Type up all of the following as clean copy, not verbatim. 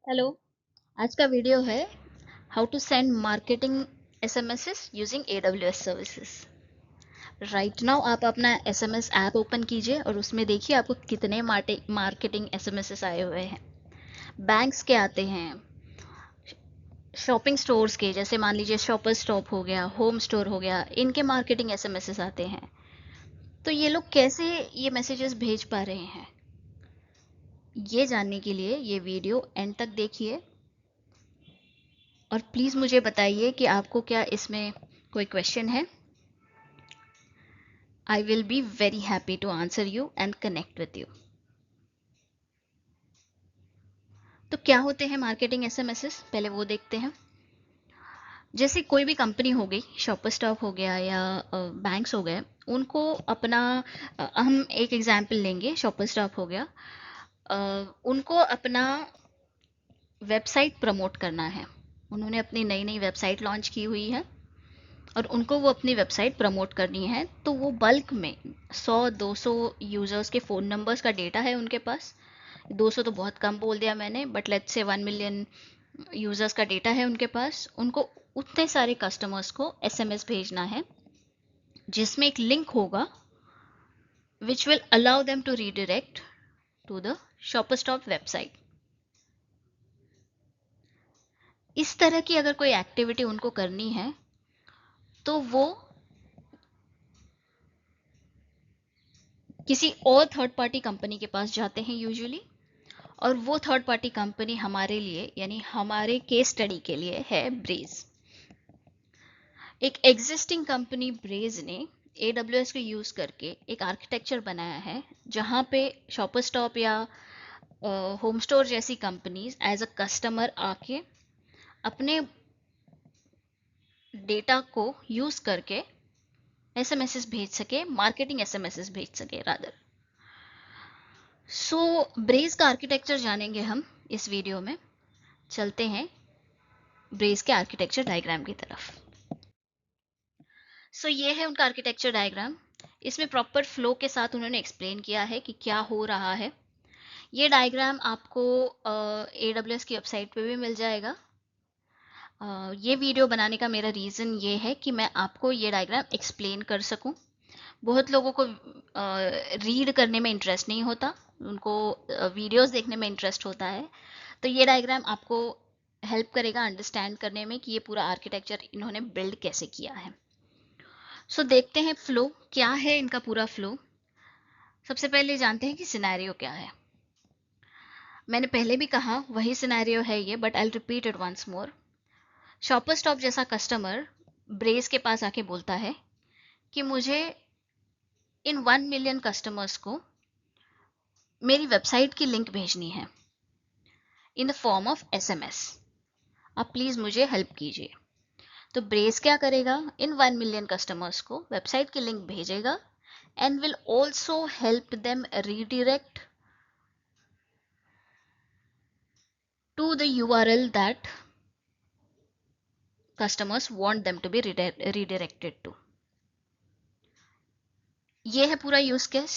Hello. आज का video है how to send marketing SMSes using AWS services. Right now आप अपना एसएमएस ऐप ओपन कीजिए और उसमें देखिए आपको कितने मार्केटिंग एसएमएसेस आए हुए हैं। बैंक्स के आते हैं, शॉपिंग स्टोर्स के जैसे मान लीजिए शॉपर स्टॉप हो गया, होम स्टोर हो गया, इनके मार्केटिंग एसएमएसेस आते हैं। तो ये लोग कैसे ये मैसेजेस भेज पा रहे हैं, ये जानने के लिए ये वीडियो एंड तक देखिए और प्लीज़ मुझे बताइए कि आपको क्या इसमें कोई क्वेश्चन है। I will be very happy to answer you and connect with you. तो क्या होते हैं मार्केटिंग एसएमएसेस, पहले वो देखते हैं। जैसे कोई भी कंपनी हो गई, शॉपर स्टॉप हो गया या बैंक्स हो गए, उनको अपना हम एक एग्जांपल लेंगे, शॉपर स्टॉप हो गया। उनको अपना वेबसाइट प्रमोट करना है। उन्होंने अपनी नई नई वेबसाइट लॉन्च की हुई है और उनको वो अपनी वेबसाइट प्रमोट करनी है, तो वो बल्क में 100-200 यूज़र्स के फ़ोन नंबर्स का डेटा है उनके पास। 200 तो बहुत कम बोल दिया मैंने, but let's say 1 million users का डेटा है उनके पास। उनको उतने सारे कस्टमर्स को एसएमएस भेजना है जिसमें एक लिंक होगा which will allow them to redirect to the Shopper Stop website. इस तरह की अगर कोई एक्टिविटी उनको करनी है तो वो किसी और थर्ड पार्टी कंपनी के पास जाते हैं यूजुअली, और वो थर्ड पार्टी कंपनी हमारे लिए यानी हमारे केस स्टडी के लिए है ब्रेज। एक एग्जिस्टिंग कंपनी ब्रेज ने AWS को यूज़ करके एक आर्किटेक्चर बनाया है जहाँ पे शॉपर स्टॉप या होम स्टोर जैसी कंपनीज एज अ कस्टमर आके अपने डेटा को यूज़ करके एसएमएसेस भेज सके, मार्केटिंग एसएमएसेस भेज सके रादर। सो ब्रेज का आर्किटेक्चर जानेंगे हम इस वीडियो में। चलते हैं ब्रेज के आर्किटेक्चर डायग्राम की तरफ। सो ये है उनका आर्किटेक्चर डायग्राम। इसमें प्रॉपर फ्लो के साथ उन्होंने एक्सप्लेन किया है कि क्या हो रहा है। ये डायग्राम आपको AWS की वेबसाइट पे भी मिल जाएगा। ये वीडियो बनाने का मेरा रीज़न ये है कि मैं आपको ये डायग्राम एक्सप्लेन कर सकूं। बहुत लोगों को रीड करने में इंटरेस्ट नहीं होता, उनको वीडियोस देखने में इंटरेस्ट होता है। तो ये डायग्राम आपको हेल्प करेगा अंडरस्टैंड करने में कि ये पूरा आर्किटेक्चर इन्होंने बिल्ड कैसे किया है। सो देखते हैं फ्लो क्या है इनका पूरा फ्लो। सबसे पहले जानते हैं कि सिनेरियो क्या है। मैंने पहले भी कहा वही सिनेरियो है ये, but I repeat it once more. Shopper Stop जैसा कस्टमर ब्रेस के पास आके बोलता है कि मुझे इन 1 मिलियन कस्टमर्स को मेरी वेबसाइट की लिंक भेजनी है in the form of SMS. आप प्लीज़ मुझे हेल्प कीजिए। तो ब्रेस क्या करेगा, इन 1 मिलियन कस्टमर्स को वेबसाइट की लिंक भेजेगा and will also help them redirect to the URL that customers want them to be redirected to। ये है पूरा यूज केस।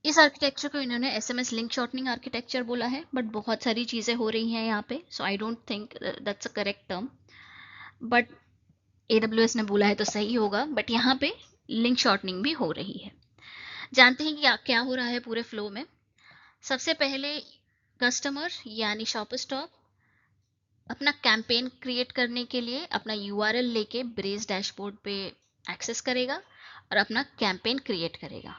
इस आर्किटेक्चर को इन्होंने एसएमएस लिंक शॉर्टनिंग आर्किटेक्चर बोला है, बट बहुत सारी चीज़ें हो रही हैं यहाँ पे, so I don't think that's a correct term, but AWS ने बोला है तो सही होगा। बट यहाँ पे लिंक शॉर्टनिंग भी हो रही है। जानते हैं कि क्या हो रहा है पूरे फ्लो में। सबसे पहले कस्टमर यानी शॉपर स्टॉप अपना कैंपेन क्रिएट करने के लिए अपना URL लेके ब्रेज डैशबोर्ड पे एक्सेस करेगा और अपना कैंपेन क्रिएट करेगा।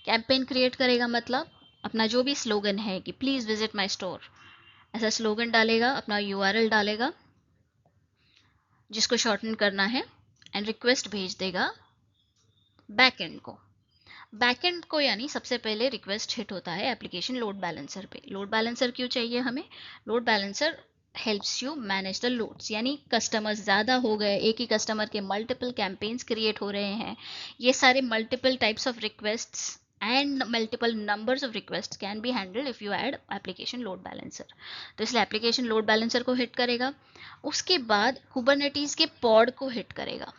कैंपेन क्रिएट करेगा मतलब अपना जो भी स्लोगन है कि प्लीज़ विजिट माय स्टोर, ऐसा स्लोगन डालेगा, अपना URL डालेगा जिसको शॉर्टन करना है, एंड रिक्वेस्ट भेज देगा बैकएंड को। बैकएंड को यानी सबसे पहले रिक्वेस्ट हिट होता है एप्लीकेशन लोड बैलेंसर पे। लोड बैलेंसर क्यों चाहिए हमें? Load balancer helps you manage the loads, यानी कस्टमर्स ज़्यादा हो गए, एक ही कस्टमर के मल्टीपल कैंपेन्स क्रिएट हो रहे हैं, ये सारे multiple types of requests and multiple numbers of request can be handled if you add application load balancer. तो इसलिए एप्लीकेशन लोड बैलेंसर को हिट करेगा। उसके बाद कुबरनेटीज़ के पॉड को हिट करेगा।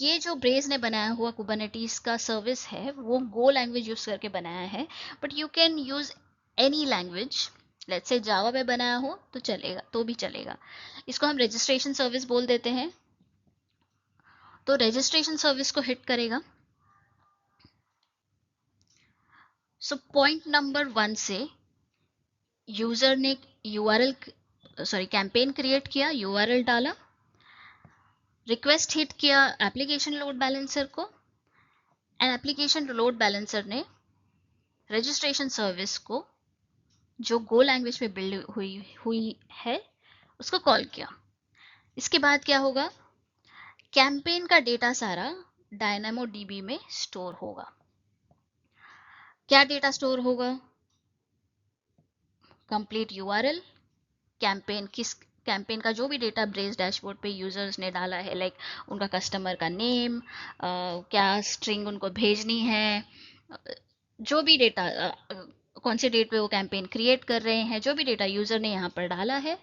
ये जो ब्रेज ने बनाया हुआ कुबरनेटीज का सर्विस है वो गो लैंग्वेज यूज करके बनाया है, but you can use any language let's say Java पे बनाया हो तो चलेगा, तो भी चलेगा। इसको हम रजिस्ट्रेशन सर्विस बोल देते हैं। तो रजिस्ट्रेशन सर्विस को हिट करेगा। सो पॉइंट नंबर 1 से यूजर ने यूआरएल, सॉरी कैंपेन क्रिएट किया, यूआरएल डाला, रिक्वेस्ट हिट किया एप्लीकेशन लोड बैलेंसर को, एंड एप्लीकेशन लोड बैलेंसर ने रजिस्ट्रेशन सर्विस को जो गो लैंग्वेज में बिल्ड हुई हुई है उसको कॉल किया। इसके बाद क्या होगा, कैंपेन का डेटा सारा डायनामो डीबी में स्टोर होगा। क्या डेटा स्टोर होगा, कंप्लीट यूआरएल, कैंपेन का जो भी डेटा ब्रेज डैशबोर्ड पे यूजर्स ने डाला है, लाइक उनका कस्टमर का नेम, क्या स्ट्रिंग उनको भेजनी है, जो भी डेटा, कौन से डेट पे वो कैंपेन क्रिएट कर रहे हैं, जो भी डेटा यूजर ने यहाँ पर डाला है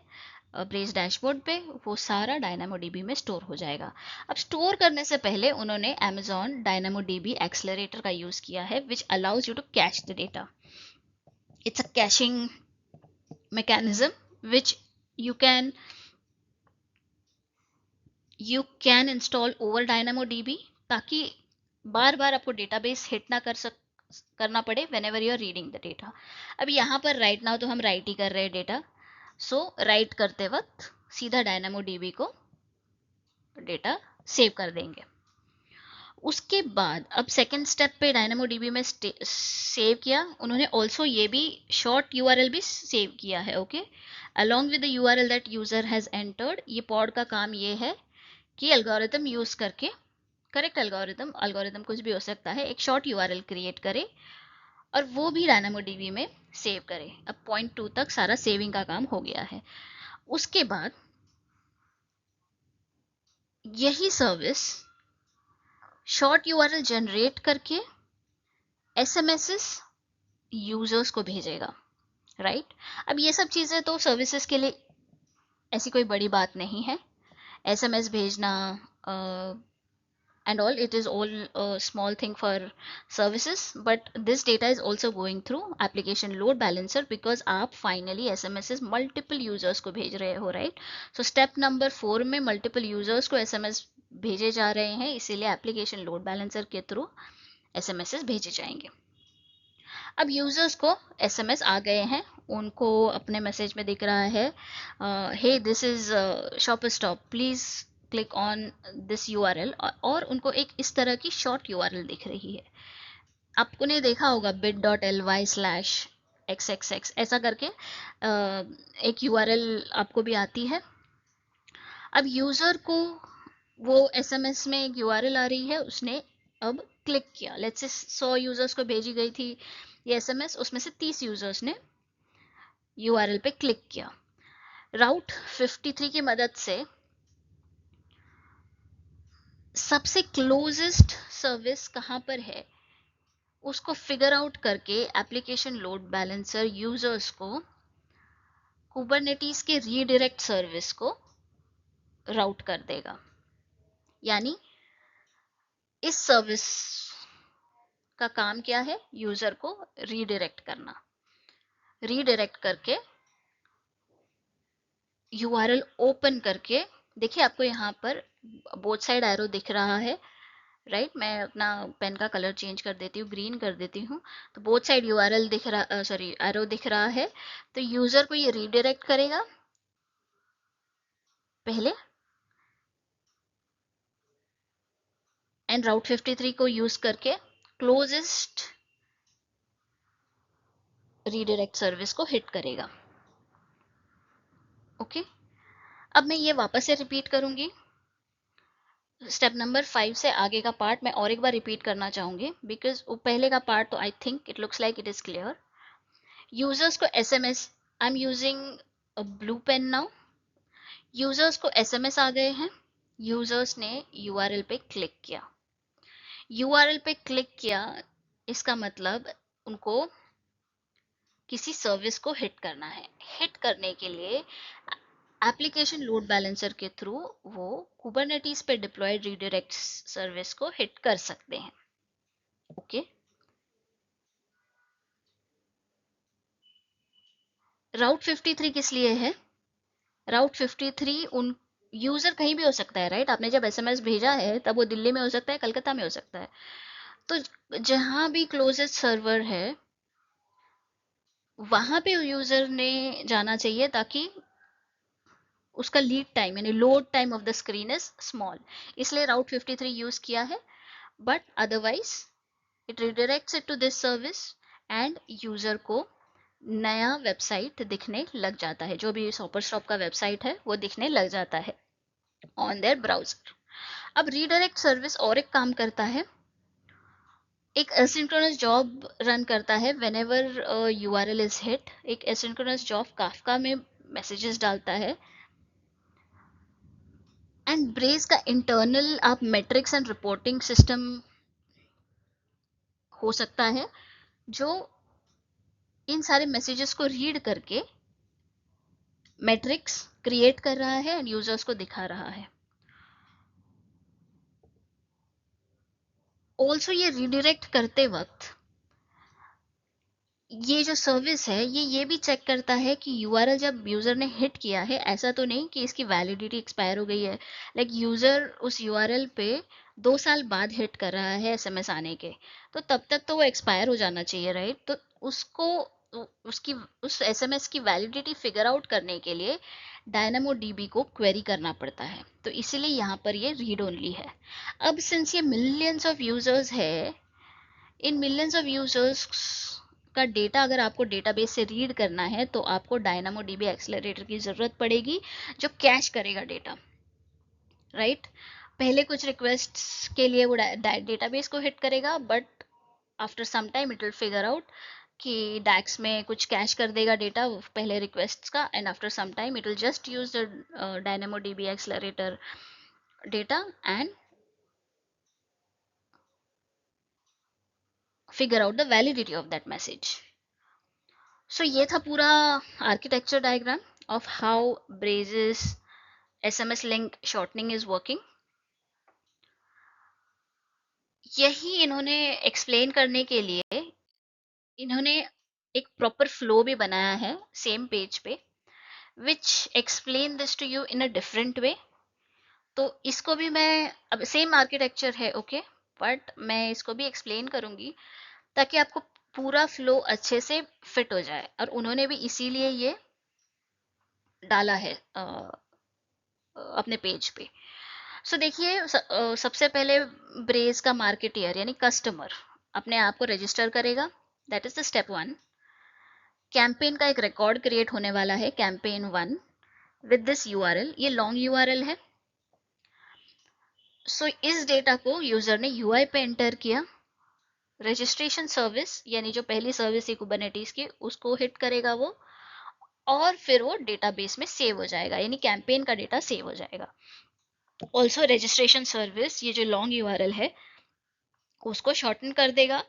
ब्रेज डैशबोर्ड पे, वो सारा डायनामोडीबी में स्टोर हो जाएगा। अब स्टोर करने से पहले उन्होंने Amazon DynamoDB एक्सेलरेटर का यूज किया है, which allows you to cache the data. It's a caching mechanism which you can you can install over DynamoDB, ताकि बार बार आपको डेटाबेस हिट ना करना पड़े whenever you are reading the data। अब यहाँ पर राइट नाउ तो हम राइट ही कर रहे हैं डेटा, सो राइट करते वक्त सीधा DynamoDB को डेटा सेव कर देंगे। उसके बाद अब सेकेंड स्टेप पे DynamoDB में सेव किया उन्होंने, ऑल्सो ये भी शॉर्ट यूआरएल भी सेव किया है, okay, along with the URL that user has entered. ये पॉड का काम ये है कि एल्गोरिथम यूज करके, करेक्ट एल्गोरिथम कुछ भी हो सकता है, एक शॉर्ट यूआरएल क्रिएट करे और वो भी DynamoDB में सेव करे। अब पॉइंट 2 तक सारा सेविंग का काम हो गया है। उसके बाद यही सर्विस शॉर्ट यूआरएल जनरेट करके एसएमएस यूजर्स को भेजेगा, राइट। अब ये सब चीज़ें तो सर्विसेज के लिए ऐसी कोई बड़ी बात नहीं है, एसएमएस भेजना and all, it is all a small thing for services, but this data is also going through application load balancer because आप finally SMSs multiple users को भेज रहे हो, right। so step number 4 में multiple users को SMS भेजे जा रहे हैं, इसीलिए application load balancer के थ्रू SMSs भेजे जाएंगे। अब यूजर्स को एसएमएस आ गए हैं, उनको अपने मैसेज में दिख रहा है hey this is shop stop, please click on this URL, और उनको एक इस तरह की शॉर्ट यूआरएल दिख रही है। आपने देखा होगा bit.ly/xxx ऐसा करके एक यूआरएल आपको भी आती है। अब यूजर को वो एसएमएस में एक यूआरएल आ रही है, उसने अब क्लिक किया, लेट्स से 100 यूजर्स को भेजी गई थी ये एसएमएस, उसमें से 30 यूजर्स ने यूआरएल पे क्लिक किया। राउट 53 की मदद से सबसे क्लोजेस्ट सर्विस कहाँ पर है उसको फिगर आउट करके एप्लीकेशन लोड बैलेंसर यूजर्स को कुबरनेटिस के रीडायरेक्ट सर्विस को राउट कर देगा। यानी इस सर्विस का काम क्या है, यूजर को रीडायरेक्ट करना, रीडायरेक्ट करके यूआरएल ओपन करके, देखिए आपको यहाँ पर बोथ साइड एरो दिख रहा है, राइट। मैं अपना पेन का कलर चेंज कर देती हूँ, ग्रीन कर देती हूँ, तो बोथ साइड यूआरएल दिख रहा, सॉरी एरो दिख रहा है। तो यूजर को ये रीडायरेक्ट करेगा पहले, एंड राउट 53 को यूज करके क्लोजेस्ट रीडायरेक्ट सर्विस को हिट करेगा, ओके। अब मैं ये वापस से रिपीट करूंगी, स्टेप नंबर 5 से आगे का पार्ट मैं और एक बार रिपीट करना चाहूंगी, बिकॉज वो पहले का पार्ट तो I think it looks like it is clear. Users को SMS, I am using a blue pen now, users को एसएमएस आ गए हैं, यूजर्स ने यूआरएल पे क्लिक किया, यूआरएल पे क्लिक किया, इसका मतलब उनको किसी सर्विस को हिट करना है। हिट करने के लिए एप्लीकेशन लोड बैलेंसर के थ्रू वो कुबरनेटिस पे डिप्लॉयड रीडायरेक्ट सर्विस को हिट कर सकते हैं, ओके। राउट 53 किस लिए है? राउट 53 उन यूजर कहीं भी हो सकता है, राइट? आपने जब एसएमएस भेजा है तब वो दिल्ली में हो सकता है, कलकत्ता में हो सकता है। तो जहां भी क्लोजेस्ट सर्वर है वहां पे यूजर ने जाना चाहिए, ताकि उसका लीड टाइम यानी load time of the screen is small, इसलिए राउट 53 यूज किया है। But otherwise it redirects it to this service and user को नया वेबसाइट दिखने लग जाता है, जो भी शॉपर स्टॉप का वेबसाइट है वो दिखने लग जाता है ऑन देयर ब्राउजर। अब रीडायरेक्ट सर्विस और एक काम करता है, एक एसिंक्रोनस जॉब रन करता है व्हेनेवर यूआरएल इज हिट। एक एसिंक्रोनस जॉब काफका में मैसेजेस डालता है। एंड ब्रेज का इंटरनल आप मेट्रिक्स एंड रिपोर्टिंग सिस्टम हो सकता है, जो इन सारे मैसेजेस को रीड करके मैट्रिक्स क्रिएट कर रहा है एंड यूजर्स को दिखा रहा है। ऑल्सो ये रिडायरेक्ट करते वक्त ये जो सर्विस है ये भी चेक करता है कि यूआरएल जब यूजर ने हिट किया है, ऐसा तो नहीं कि इसकी वैलिडिटी एक्सपायर हो गई है। लाइक यूजर उस यूआरएल पे 2 साल बाद हिट कर रहा है एसएमएस आने के, तो तब तक तो वो एक्सपायर हो जाना चाहिए, राइट? तो उसको उसकी उस एसएमएस की वैलिडिटी फिगर आउट करने के लिए डायनामो डीबी को क्वेरी करना पड़ता है, तो इसीलिए यहाँ पर ये रीड ओनली है। अब सिंस ये मिलियंस ऑफ यूजर्स है, इन मिलियंस ऑफ यूजर्स का डेटा अगर आपको डेटाबेस से रीड करना है तो आपको डायनामो डीबी एक्सेलरेटर की जरूरत पड़ेगी, जो कैश करेगा डेटा, राइट? पहले कुछ रिक्वेस्ट्स के लिए वो डेटाबेस को हिट करेगा, but after some time it will figure out कि डैक्स में कुछ कैश कर देगा डेटा पहले रिक्वेस्ट्स का, and after some time it will just use the Dynamo DB accelerator data and figure out the validity of that message. So ये था पूरा architecture diagram of how Braze's SMS link shortening is working. यही इन्होंने explain करने के लिए इन्होंने एक प्रॉपर फ्लो भी बनाया है सेम पेज पे, which explain this to you in a different way. तो इसको भी मैं, अब सेम आर्किटेक्चर है ओके, बट मैं इसको भी एक्सप्लेन करूंगी ताकि आपको पूरा फ्लो अच्छे से फिट हो जाए, और उन्होंने भी इसीलिए ये डाला है अपने पेज पे। सो देखिए, सबसे पहले ब्रेज का मार्केटियर यानी कस्टमर अपने आप को रजिस्टर करेगा, that is the step 1। Campaign का एक रिकॉर्ड क्रिएट होने वाला है, कैंपेन 1 विद दिस यूआरएल, ये लॉन्ग यूआरएल है। सो इस डेटा को यूजर ने यूआई पे एंटर किया, रजिस्ट्रेशन सर्विस यानी जो पहली सर्विस थी कुबरनेटिस की उसको हिट करेगा वो, और फिर वो डेटाबेस में सेव हो जाएगा, यानी कैंपेन का डेटा सेव हो जाएगा। ऑल्सो रजिस्ट्रेशन सर्विस, ये जो लॉन्ग यूआरएल है उसको शॉर्टन कर देगा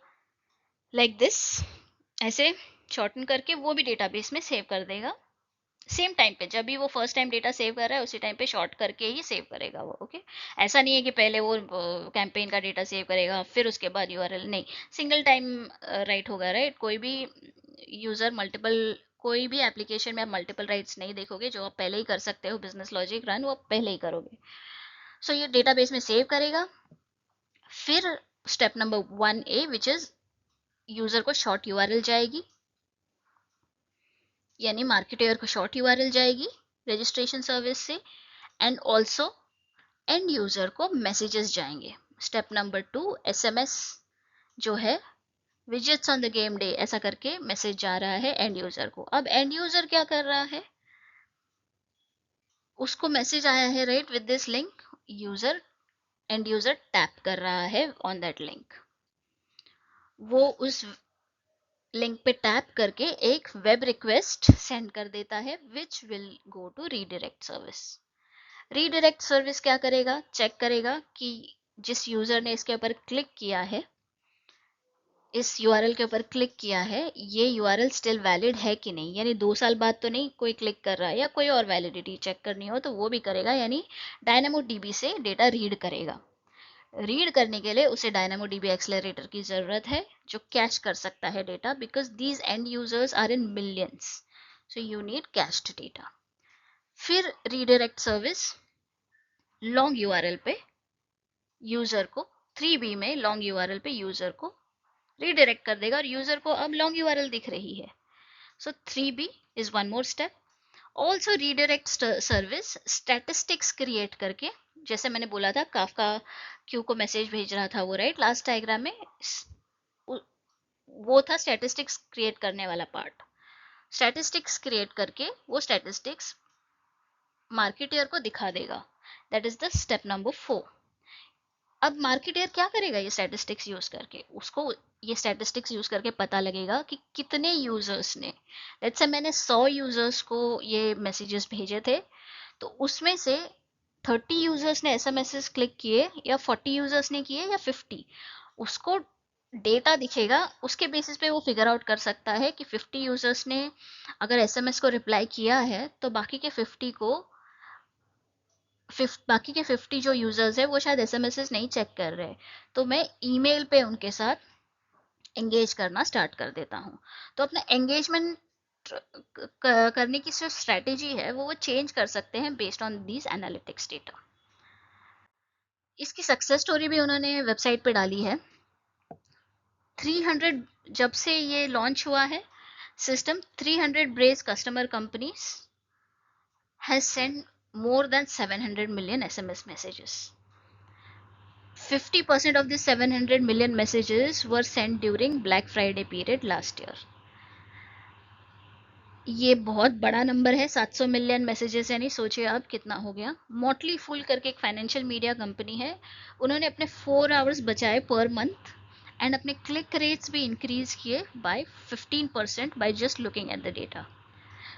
लाइक दिस, ऐसे शॉर्टन करके वो भी डेटाबेस में सेव कर देगा सेम टाइम पे। जब भी वो फर्स्ट टाइम डेटा सेव कर रहा है उसी टाइम पे शॉर्ट करके ही सेव करेगा वो, ओके? ऐसा नहीं है कि पहले वो कैंपेन का डेटा सेव करेगा फिर उसके बाद यूआरएल, नहीं, सिंगल टाइम राइट होगा, राइट? कोई भी यूजर मल्टीपल, कोई भी एप्लीकेशन में आप मल्टीपल राइट्स नहीं देखोगे, जो आप पहले ही कर सकते हो बिजनेस लॉजिक रन वो पहले ही करोगे। सो ये डेटाबेस में सेव करेगा। फिर step number 1A which is user को शॉर्ट यूआरएल जाएगी, यानी मार्केटर को शॉर्ट यूआरएल जाएगी रजिस्ट्रेशन सर्विस से, एंड ऑल्सो एंड यूजर को मैसेजेस जाएंगे। स्टेप नंबर 2 एसएमएस जो है widgets on the game day ऐसा करके मैसेज जा रहा है एंड यूजर को। अब एंड यूजर क्या कर रहा है, उसको मैसेज आया है right with this link, user and user tap कर रहा है ऑन दैट लिंक, वो उस लिंक पे टैप करके एक वेब रिक्वेस्ट सेंड कर देता है which will go to redirect service. Redirect service क्या करेगा, चेक करेगा कि जिस यूजर ने इसके ऊपर क्लिक किया है, इस यूआरएल के ऊपर क्लिक किया है, ये यूआरएल स्टिल वैलिड है कि नहीं, यानी 2 साल बाद तो नहीं कोई क्लिक कर रहा है, या कोई और वैलिडिटी चेक करनी हो तो वो भी करेगा, यानी डायनामो डीबी से डेटा रीड करेगा। रीड करने के लिए उसे डायनामो डीबी एक्सेलरेटर की जरूरत है जो कैश कर सकता है data, because these end users are in millions. So you need cached data. फिर रीडायरेक्ट सर्विस लॉन्ग यूआरएल पे यूजर को 3B में लॉन्ग यूआरएल पे यूजर को रीडायरेक्ट कर देगा और यूजर को अब लॉन्ग यूआरएल दिख रही है। सो 3B is one more step. Also redirect service statistics create करके, जैसे मैंने बोला था काफका क्यू को मैसेज भेज रहा था वो, राइट, लास्ट डायग्राम में वो था स्टैटिस्टिक्स क्रिएट करने वाला पार्ट। स्टैटिस्टिक्स क्रिएट करके वो स्टैटिस्टिक्स मार्केटियर को दिखा देगा। That is the step number 4। अब मार्केटियर क्या करेगा ये स्टैटिस्टिक्स यूज करके? उसको ये स्टैटिस्टिक्स यूज करके पता लगेगा कि कितने यूजर्स ने, लेट्स से मैंने 100 यूजर्स को ये मैसेजेस भेजे थे, तो उसमें से 30 यूजर्स ने एसएमएस क्लिक किए या 40 यूजर्स ने किए या 50, उसको डेटा दिखेगा। उसके बेसिस पे वो फिगर आउट कर सकता है कि 50 यूजर्स ने अगर एसएमएस को रिप्लाई किया है तो बाकी के 50 को बाकी के 50 जो यूजर्स है वो शायद एसएमएस नहीं चेक कर रहे, तो मैं ईमेल पे उनके साथ एंगेज करना स्टार्ट कर देता हूँ। तो अपना एंगेजमेंट करने की जो स्ट्रेटेजी है वो चेंज कर सकते हैं based on these analytics data. इसकी सक्सेस स्टोरी भी उन्होंने वेबसाइट पे डाली है। 300 जब से ये लॉन्च हुआ है system, 300 Braze customer companies has send more than 700 million SMS messages. 50% of the 700 million messages were sent during Black Friday period last year. ये बहुत बड़ा नंबर है, 700 मिलियन मैसेजेस, यानी सोचिए आप कितना हो गया। मोटली फूल करके एक फाइनेंशियल मीडिया कंपनी है, उन्होंने अपने 4 आवर्स बचाए पर मंथ एंड अपने क्लिक रेट्स भी इंक्रीज किए by 15% by just looking at the data.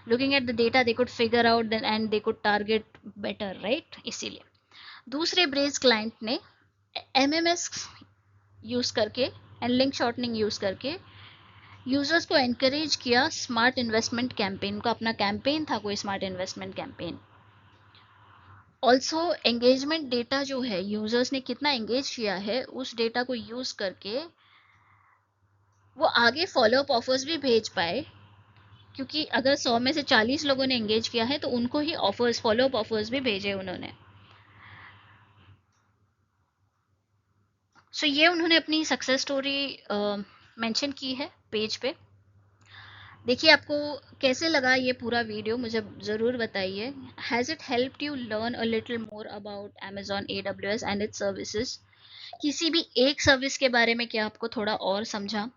Looking at the data they could figure out and they could target better, right. इसीलिए दूसरे ब्रेज क्लाइंट ने एमएमएस यूज करके and link shortening use करके users को encourage किया smart investment campaign का। अपना campaign था कोई smart investment campaign. Also engagement data जो है, यूजर्स ने कितना एंगेज किया है, उस डेटा को यूज करके वो आगे फॉलोअप ऑफर्स भी भेज पाए, क्योंकि अगर 100 में से 40 लोगों ने एंगेज किया है तो उनको ही ऑफर्स, फॉलोअप ऑफर्स भी भेजे उन्होंने। सो ये उन्होंने अपनी सक्सेस स्टोरी मेंशन की है पेज पे। देखिए आपको कैसे लगा ये पूरा वीडियो, मुझे ज़रूर बताइए। Has it helped you learn a little more about Amazon AWS and it's services? किसी भी एक सर्विस के बारे में क्या आपको थोड़ा और समझा?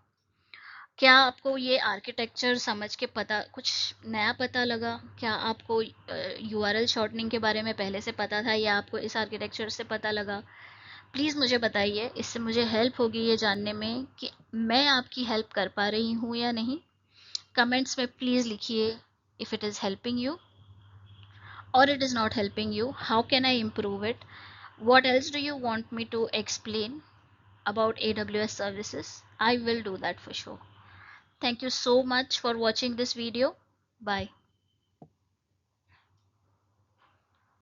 क्या आपको ये आर्किटेक्चर समझ के पता, कुछ नया पता लगा? क्या आपको URL शॉर्टनिंग के बारे में पहले से पता था या आपको इस आर्किटेक्चर से पता लगा? प्लीज़ मुझे बताइए, इससे मुझे हेल्प होगी ये जानने में कि मैं आपकी हेल्प कर पा रही हूँ या नहीं। कमेंट्स में प्लीज़ लिखिए if it is helping you or it is not helping you. How can I improve it? What else do you want me to explain about AWS services? I will do that for sure. Thank you so much for watching this video. Bye.